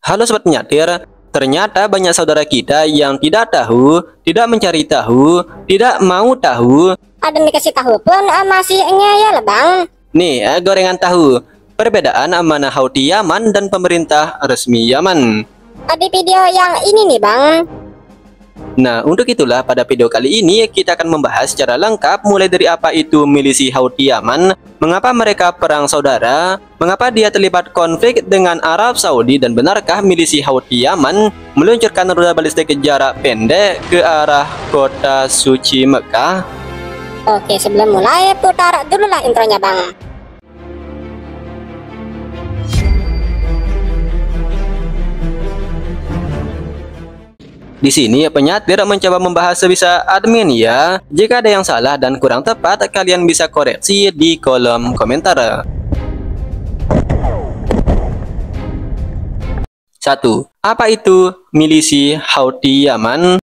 Halo Sobat Penyatir, ternyata banyak saudara kita yang tidak tahu, tidak mencari tahu, tidak mau tahu. Ada dikasih tahu pun masih ngeyel bang. Nih, gorengan tahu. Perbedaan mana Houthi Yaman dan pemerintah resmi Yaman. Di video yang ini nih bang. Nah, untuk itulah pada video kali ini kita akan membahas secara lengkap mulai dari apa itu milisi Houthi Yaman, mengapa mereka perang saudara, mengapa dia terlibat konflik dengan Arab Saudi, dan benarkah milisi Houthi Yaman meluncurkan rudal balistik jarak pendek ke arah kota suci Mekah. Oke, sebelum mulai putar dulu lah intronya bang. Di sini penyatir mencoba membahas sebisa admin ya. Jika ada yang salah dan kurang tepat, kalian bisa koreksi di kolom komentar. 1. Apa itu milisi Houthi Yaman?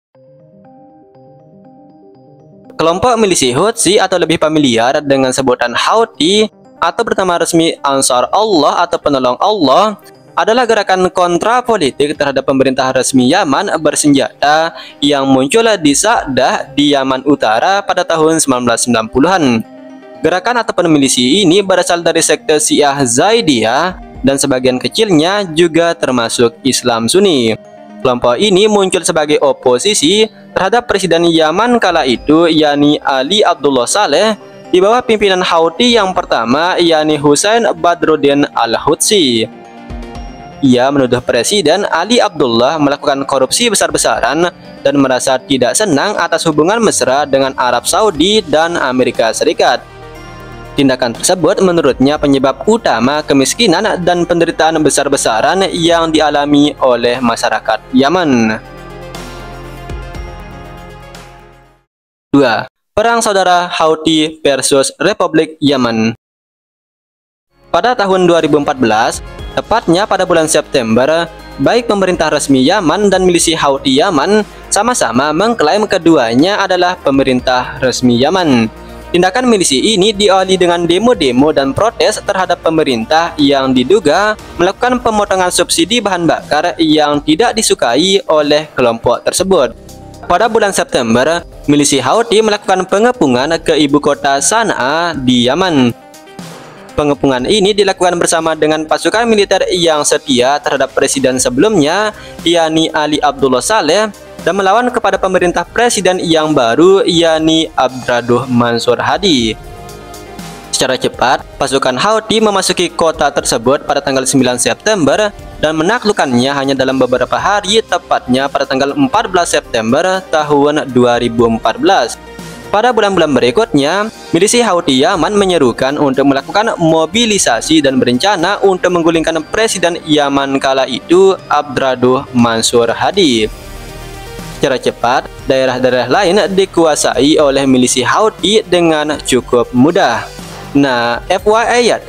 Kelompok milisi Houthi atau lebih familiar dengan sebutan Houthi atau bernama resmi Ansar Allah atau penolong Allah adalah gerakan kontra politik terhadap pemerintah resmi Yaman bersenjata yang muncul di Sa'dah di Yaman Utara pada tahun 1990-an. Gerakan atau milisi ini berasal dari sekte Syiah Zaidiyah dan sebagian kecilnya juga termasuk Islam Sunni. Kelompok ini muncul sebagai oposisi terhadap Presiden Yaman kala itu, yakni Ali Abdullah Saleh, di bawah pimpinan Houthi yang pertama, yakni Husain Badruddin al-Hutsi. Ia menuduh Presiden Ali Abdullah melakukan korupsi besar-besaran dan merasa tidak senang atas hubungan mesra dengan Arab Saudi dan Amerika Serikat. Tindakan tersebut menurutnya penyebab utama kemiskinan dan penderitaan besar-besaran yang dialami oleh masyarakat Yaman. 2. Perang Saudara Houthi versus Republik Yaman. Pada tahun 2014, tepatnya pada bulan September, baik pemerintah resmi Yaman dan milisi Houthi Yaman sama-sama mengklaim keduanya adalah pemerintah resmi Yaman. Tindakan milisi ini diawali dengan demo-demo dan protes terhadap pemerintah yang diduga melakukan pemotongan subsidi bahan bakar yang tidak disukai oleh kelompok tersebut. Pada bulan September, milisi Houthi melakukan pengepungan ke ibu kota Sanaa di Yaman. Pengepungan ini dilakukan bersama dengan pasukan militer yang setia terhadap presiden sebelumnya, yakni Ali Abdullah Saleh, dan melawan kepada pemerintah presiden yang baru, yakni Abdraduh Mansur Hadi. Secara cepat, pasukan Houthi memasuki kota tersebut pada tanggal 9 September dan menaklukkannya hanya dalam beberapa hari, tepatnya pada tanggal 14 September tahun 2014. Pada bulan-bulan berikutnya, milisi Houthi Yaman menyerukan untuk melakukan mobilisasi dan berencana untuk menggulingkan Presiden Yaman kala itu, Abdraduh Mansur Hadi. Secara cepat, daerah-daerah lain dikuasai oleh milisi Houthi dengan cukup mudah. Nah, FYI ya,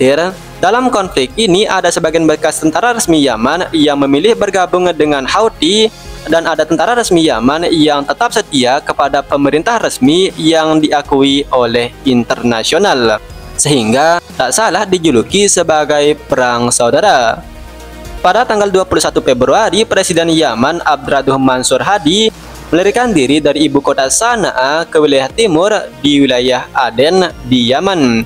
dalam konflik ini ada sebagian bekas tentara resmi Yaman yang memilih bergabung dengan Houthi, dan ada tentara resmi Yaman yang tetap setia kepada pemerintah resmi yang diakui oleh internasional, sehingga tak salah dijuluki sebagai perang saudara. Pada tanggal 21 Februari, Presiden Yaman Abdraduh Mansur Hadi melarikan diri dari ibu kota Sanaa ke wilayah timur di wilayah Aden di Yaman.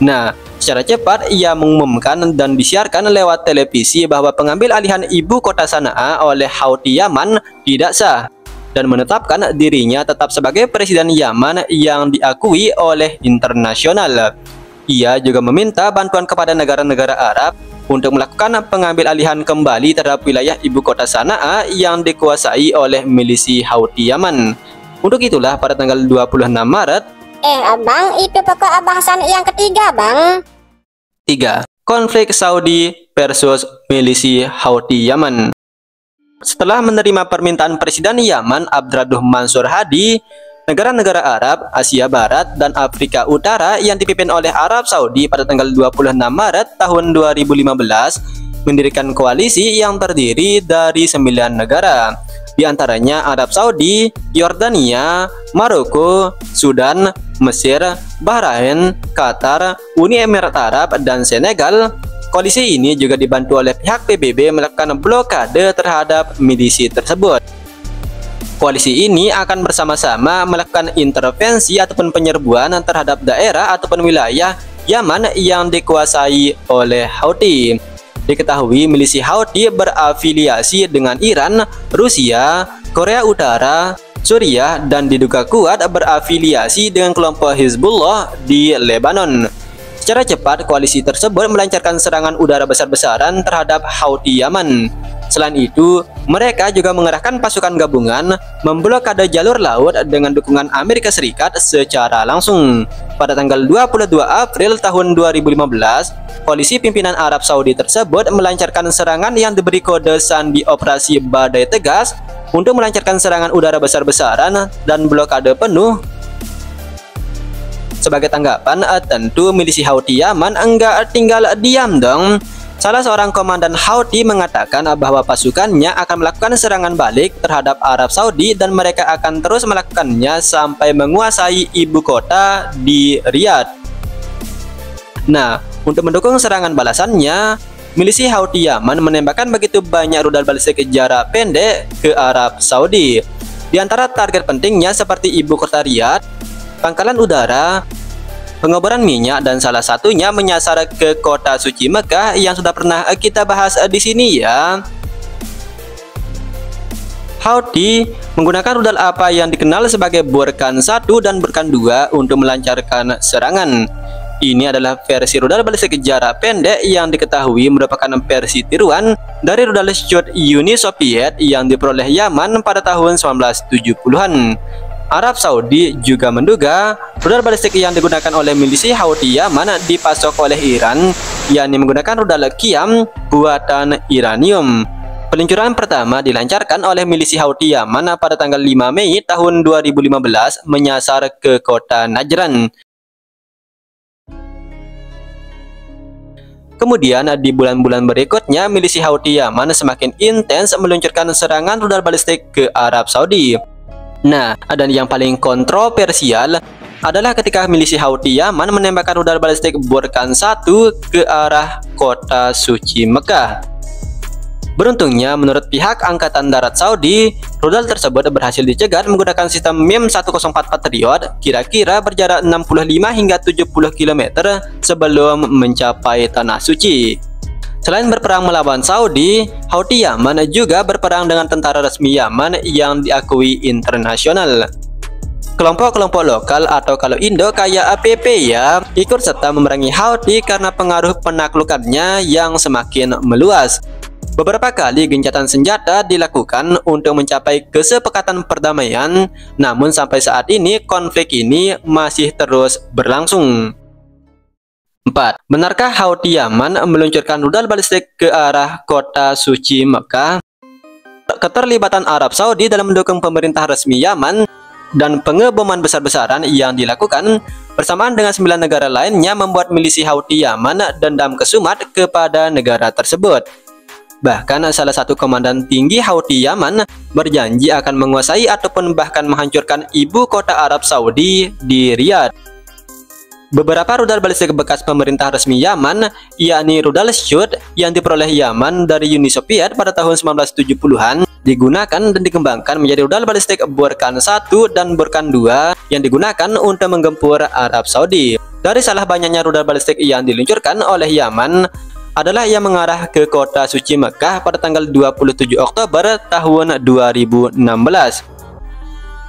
Nah, secara cepat ia mengumumkan dan disiarkan lewat televisi bahwa pengambil alihan ibu kota Sanaa oleh Houthi Yaman tidak sah dan menetapkan dirinya tetap sebagai Presiden Yaman yang diakui oleh internasional. Ia juga meminta bantuan kepada negara-negara Arab untuk melakukan pengambil alihan kembali terhadap wilayah ibu kota Sanaa yang dikuasai oleh milisi Houthi Yaman. Untuk itulah pada tanggal 26 Maret, Bang, itu pokok bahasan yang ketiga bang. 3. Konflik Saudi versus milisi Houthi Yaman. Setelah menerima permintaan Presiden Yaman Abdraduh Mansur Hadi, negara-negara Arab, Asia Barat, dan Afrika Utara yang dipimpin oleh Arab Saudi pada tanggal 26 Maret tahun 2015 mendirikan koalisi yang terdiri dari 9 negara. Di antaranya Arab Saudi, Yordania, Maroko, Sudan, Mesir, Bahrain, Qatar, Uni Emirat Arab, dan Senegal. Koalisi ini juga dibantu oleh pihak PBB melakukan blokade terhadap milisi tersebut. Koalisi ini akan bersama-sama melakukan intervensi ataupun penyerbuan terhadap daerah ataupun wilayah Yaman yang dikuasai oleh Houthi. Diketahui milisi Houthi berafiliasi dengan Iran, Rusia, Korea Utara, Suriah, dan diduga kuat berafiliasi dengan kelompok Hizbullah di Lebanon. Secara cepat, koalisi tersebut melancarkan serangan udara besar-besaran terhadap Houthi Yaman. Selain itu, mereka juga mengerahkan pasukan gabungan memblokade jalur laut dengan dukungan Amerika Serikat secara langsung. Pada tanggal 22 April tahun 2015, koalisi pimpinan Arab Saudi tersebut melancarkan serangan yang diberi kode sandi Operasi Badai Tegas untuk melancarkan serangan udara besar-besaran dan blokade penuh. Sebagai tanggapan, tentu milisi Houthi Yaman enggak tinggal diam dong. Salah seorang komandan Houthi mengatakan bahwa pasukannya akan melakukan serangan balik terhadap Arab Saudi dan mereka akan terus melakukannya sampai menguasai ibu kota di Riyadh. Nah, untuk mendukung serangan balasannya, milisi Houthi Yaman menembakkan begitu banyak rudal balistik jarak pendek ke Arab Saudi. Di antara target pentingnya seperti ibu kota Riyadh, pangkalan udara, pengoboran minyak, dan salah satunya menyasar ke kota suci Mekah yang sudah pernah kita bahas di sini ya. Houthi menggunakan rudal apa yang dikenal sebagai Burkan 1 dan Burkan 2 untuk melancarkan serangan. Ini adalah versi rudal balistik jarak pendek yang diketahui merupakan versi tiruan dari rudal Scud Uni Soviet yang diperoleh Yaman pada tahun 1970-an. Arab Saudi juga menduga rudal balistik yang digunakan oleh milisi Houthi Yaman dipasok oleh Iran, yakni menggunakan rudal Qiyam buatan Iranium. Peluncuran pertama dilancarkan oleh milisi Houthi Yaman pada tanggal 5 Mei tahun 2015 menyasar ke kota Najran. Kemudian di bulan-bulan berikutnya milisi Houthi Yaman semakin intens meluncurkan serangan rudal balistik ke Arab Saudi. Nah, dan yang paling kontroversial adalah ketika milisi Houthi Yaman menembakkan rudal balistik Burkan 1 ke arah kota suci Mekah. Beruntungnya, menurut pihak Angkatan Darat Saudi, rudal tersebut berhasil dicegat menggunakan sistem MIM-104 Patriot kira-kira berjarak 65 hingga 70 km sebelum mencapai Tanah Suci. Selain berperang melawan Saudi, Houthi Yaman juga berperang dengan tentara resmi Yaman yang diakui internasional. Kelompok-kelompok lokal atau kalau Indo kayak APP ya, ikut serta memerangi Houthi karena pengaruh penaklukannya yang semakin meluas. Beberapa kali gencatan senjata dilakukan untuk mencapai kesepakatan perdamaian, namun sampai saat ini konflik ini masih terus berlangsung. 4. Benarkah Houthi Yaman meluncurkan rudal balistik ke arah kota suci Mekah? Keterlibatan Arab Saudi dalam mendukung pemerintah resmi Yaman dan pengeboman besar-besaran yang dilakukan bersamaan dengan 9 negara lainnya membuat milisi Houthi Yaman dendam kesumat kepada negara tersebut. Bahkan salah satu komandan tinggi Houthi Yaman berjanji akan menguasai ataupun bahkan menghancurkan ibu kota Arab Saudi di Riyadh. Beberapa rudal balistik bekas pemerintah resmi Yaman, yakni rudal Scud yang diperoleh Yaman dari Uni Soviet pada tahun 1970-an, digunakan dan dikembangkan menjadi rudal balistik Burkan 1 dan Burkan 2 yang digunakan untuk menggempur Arab Saudi. Dari salah banyaknya rudal balistik yang diluncurkan oleh Yaman adalah yang mengarah ke kota suci Mekah pada tanggal 27 Oktober tahun 2016.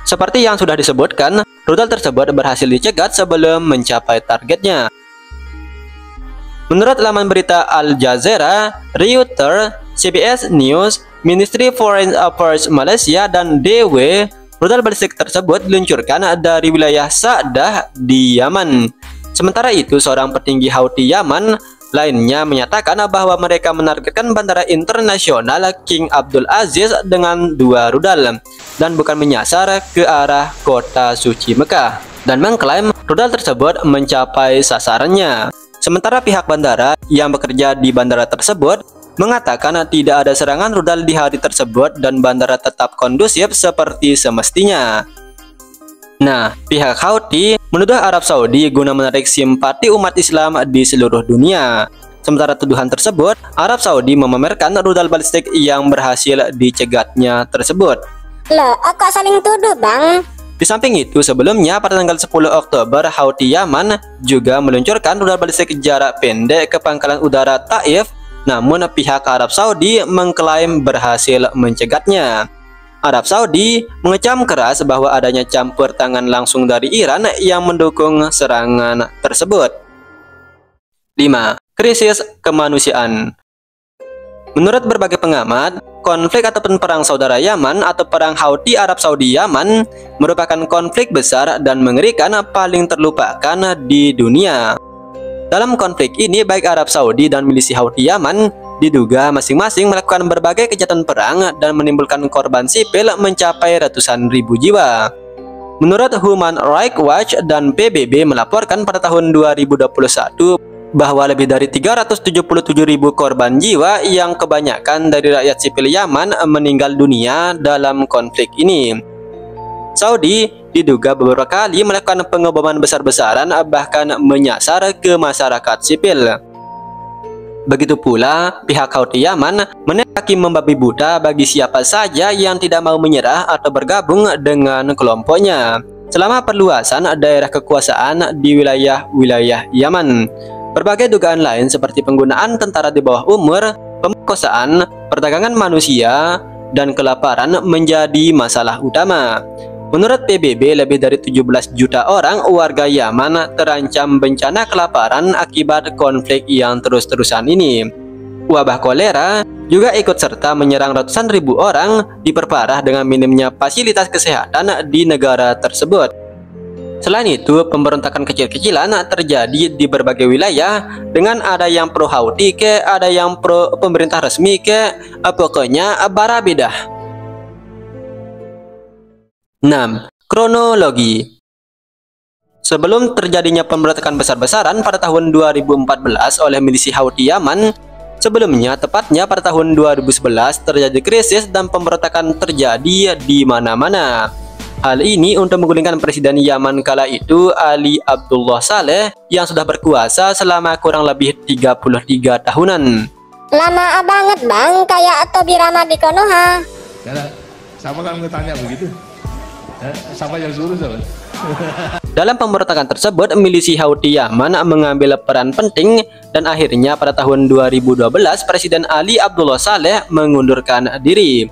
Seperti yang sudah disebutkan, rudal tersebut berhasil dicegat sebelum mencapai targetnya. Menurut laman berita Al Jazeera, Reuters, CBS News, Ministry Foreign Affairs Malaysia, dan DW, rudal balistik tersebut diluncurkan dari wilayah Sa'dah di Yaman. Sementara itu, seorang petinggi Houthi Yaman lainnya menyatakan bahwa mereka menargetkan bandara internasional King Abdul Aziz dengan 2 rudal dan bukan menyasar ke arah kota suci Mekah, dan mengklaim rudal tersebut mencapai sasarannya. Sementara pihak bandara yang bekerja di bandara tersebut mengatakan tidak ada serangan rudal di hari tersebut dan bandara tetap kondusif seperti semestinya. Nah, pihak Houthi menuduh Arab Saudi guna menarik simpati umat Islam di seluruh dunia. Sementara tuduhan tersebut, Arab Saudi memamerkan rudal balistik yang berhasil dicegatnya tersebut. Loh, kok saling tuduh, Bang? Di samping itu, sebelumnya pada tanggal 10 Oktober, Houthi Yaman juga meluncurkan rudal balistik jarak pendek ke pangkalan udara Taif, namun pihak Arab Saudi mengklaim berhasil mencegatnya. Arab Saudi mengecam keras bahwa adanya campur tangan langsung dari Iran yang mendukung serangan tersebut. 5. Krisis kemanusiaan. Menurut berbagai pengamat, konflik ataupun perang saudara Yaman atau perang Houthi Arab Saudi Yaman merupakan konflik besar dan mengerikan paling terlupakan di dunia. Dalam konflik ini, baik Arab Saudi dan milisi Houthi Yaman diduga masing-masing melakukan berbagai kejahatan perang dan menimbulkan korban sipil mencapai ratusan ribu jiwa. Menurut Human Rights Watch dan PBB melaporkan pada tahun 2021 bahwa lebih dari 377.000 korban jiwa yang kebanyakan dari rakyat sipil Yaman meninggal dunia dalam konflik ini. Saudi diduga beberapa kali melakukan pengeboman besar-besaran bahkan menyasar ke masyarakat sipil. Begitu pula pihak Houthi Yaman menembaki membabi buta bagi siapa saja yang tidak mau menyerah atau bergabung dengan kelompoknya selama perluasan daerah kekuasaan di wilayah-wilayah Yaman. Berbagai dugaan lain seperti penggunaan tentara di bawah umur, pemerkosaan, perdagangan manusia, dan kelaparan menjadi masalah utama. Menurut PBB, lebih dari 17 juta orang warga Yaman terancam bencana kelaparan akibat konflik yang terus-terusan ini. Wabah kolera juga ikut serta menyerang ratusan ribu orang, diperparah dengan minimnya fasilitas kesehatan di negara tersebut. Selain itu, pemberontakan kecil-kecilan terjadi di berbagai wilayah dengan ada yang pro Houthi ke, ada yang pro pemerintah resmi ke, pokoknya barabidah. 6. Kronologi. Sebelum terjadinya pemberontakan besar-besaran pada tahun 2014 oleh milisi Houthi Yaman, sebelumnya tepatnya pada tahun 2011 terjadi krisis dan pemberontakan terjadi di mana-mana. Hal ini untuk menggulingkan Presiden Yaman kala itu, Ali Abdullah Saleh, yang sudah berkuasa selama kurang lebih 33 tahunan. Lama banget, Bang, kayak Tobi Rama di Konoha. Ya, sama kan tanya begitu. Sama yang suruh sama. Dalam pemberontakan tersebut, milisi Houthi Yaman mengambil peran penting dan akhirnya pada tahun 2012 Presiden Ali Abdullah Saleh mengundurkan diri.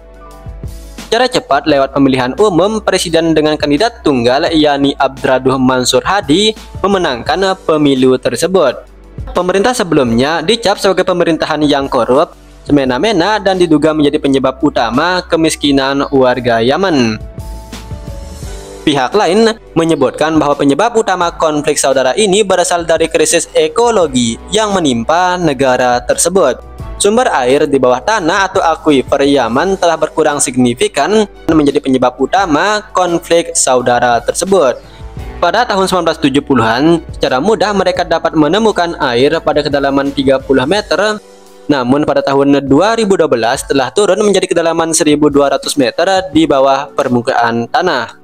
Secara cepat lewat pemilihan umum, Presiden dengan kandidat tunggal yakni Abdraduh Mansur Hadi memenangkan pemilu tersebut. Pemerintah sebelumnya dicap sebagai pemerintahan yang korup, semena-mena dan diduga menjadi penyebab utama kemiskinan warga Yaman. Pihak lain menyebutkan bahwa penyebab utama konflik saudara ini berasal dari krisis ekologi yang menimpa negara tersebut. Sumber air di bawah tanah atau akuifer Yaman telah berkurang signifikan dan menjadi penyebab utama konflik saudara tersebut. Pada tahun 1970-an, secara mudah mereka dapat menemukan air pada kedalaman 30 meter, namun pada tahun 2012 telah turun menjadi kedalaman 1.200 meter di bawah permukaan tanah.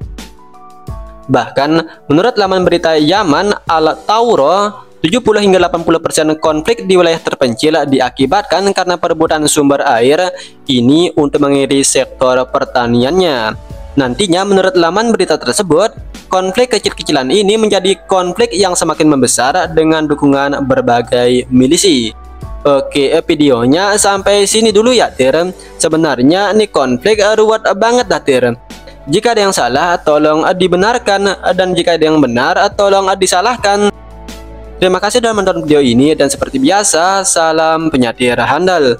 Bahkan, menurut laman berita Yaman Al-Tauro, 70 hingga 80% konflik di wilayah terpencil diakibatkan karena perebutan sumber air ini untuk mengiris sektor pertaniannya. Nantinya menurut laman berita tersebut, konflik kecil-kecilan ini menjadi konflik yang semakin membesar dengan dukungan berbagai milisi. Oke, videonya sampai sini dulu ya, Tir. Sebenarnya ini konflik ruwet banget dah, Tir. Jika ada yang salah, tolong dibenarkan, dan jika ada yang benar, tolong disalahkan. Terima kasih sudah menonton video ini, dan seperti biasa, salam penyatir handal.